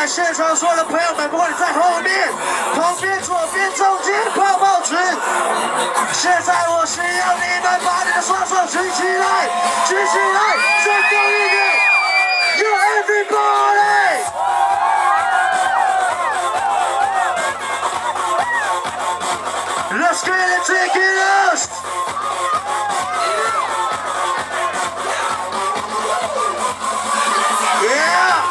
来，现场所有的朋友们，不管你在后面、旁边、左边、中间，泡泡纸。现在我需要你们把你的双手举起来，举起来，再高一点。You everybody! Let's get it, take it us! Yeah!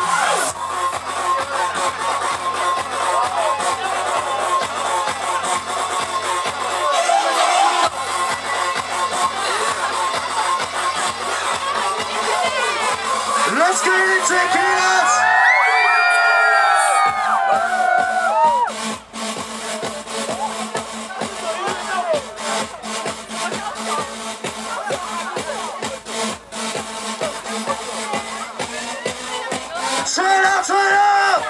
Let's get it, take it us! Turn up, turn up!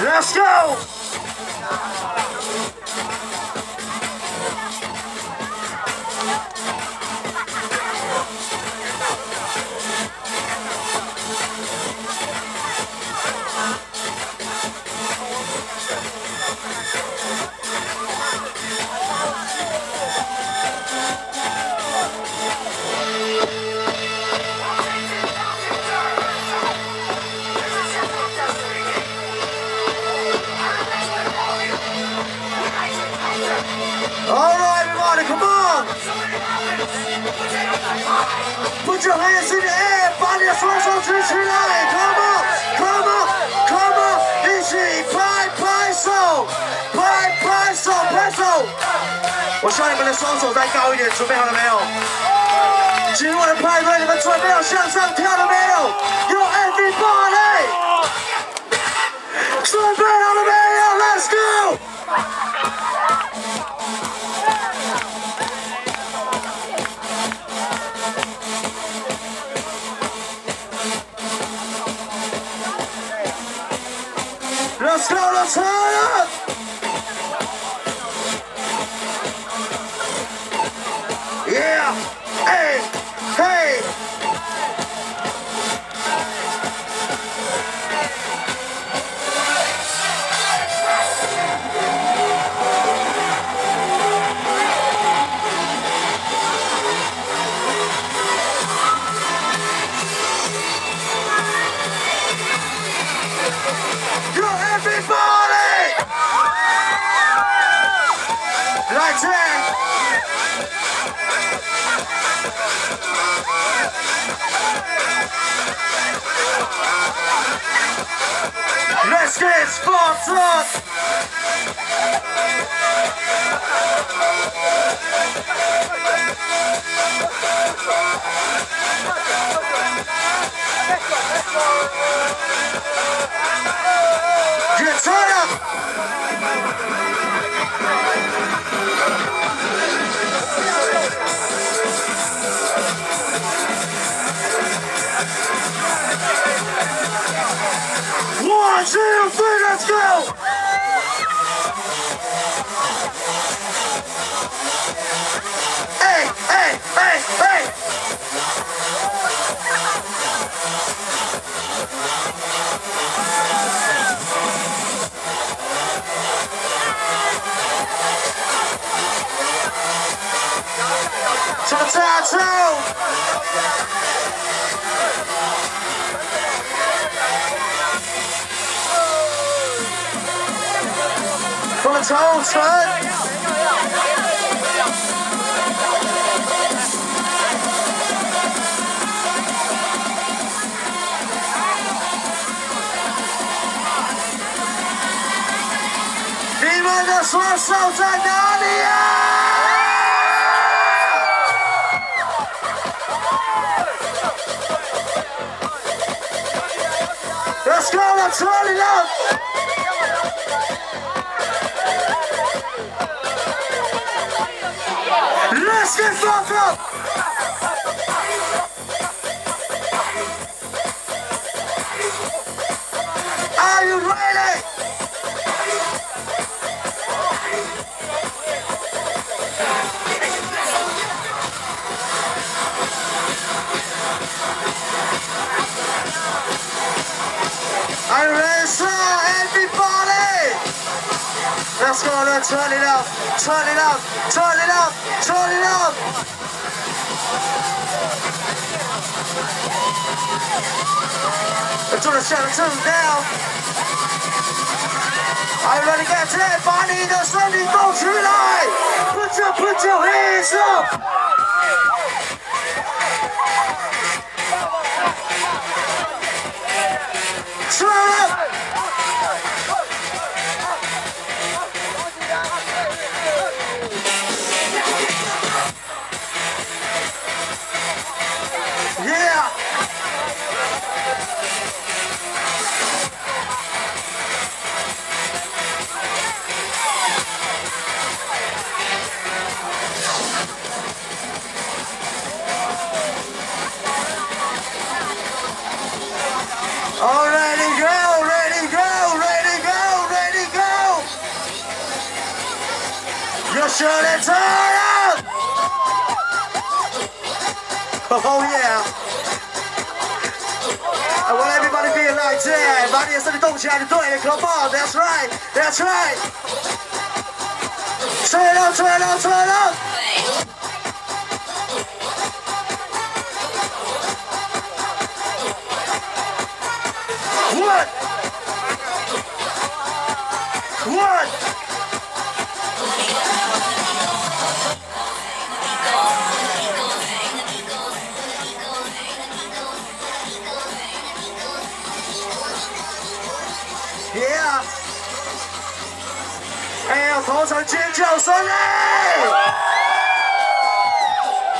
Let's go! Alright, everybody, come on! Put your hands in the air, 把你的双手举起来 ！Come on, come on, come on！ 一起拍拍手，拍拍手，拍手！我希望你们的双手再高一点，准备好了没有？今晚的派对，你们准备好向上跳了没有？ Yo, everybody！ 准备好了没有 ？Let's go！ Let's go, let's turn up! Yeah! Hey! Hey! Yo, everybody! Like that! Let's get sparked up! Get turn up! One, two, three, let's go! Hey, hey, hey, hey! To the tattoo! From the toe, son! Ni们的双手在哪里啊？ Let's go, let's turn it up! Let's get fucked up! Are you ready? Let's go, let's turn it up, turn it up, turn it up, turn it up. Let's do the 72 now. Are you ready to get it? 把你的身体动起来 ！Put your hands up. Turn up. Yeah. Oh, ready, go, ready, go, ready, go, ready, go. You should turn up. Oh yeah. I want everybody being like that. 把你的身体动起来就对了 Come on, that's right, that's right. Turn up, turn up, turn up. What? What? Yeah. 还有头层尖叫声嘞！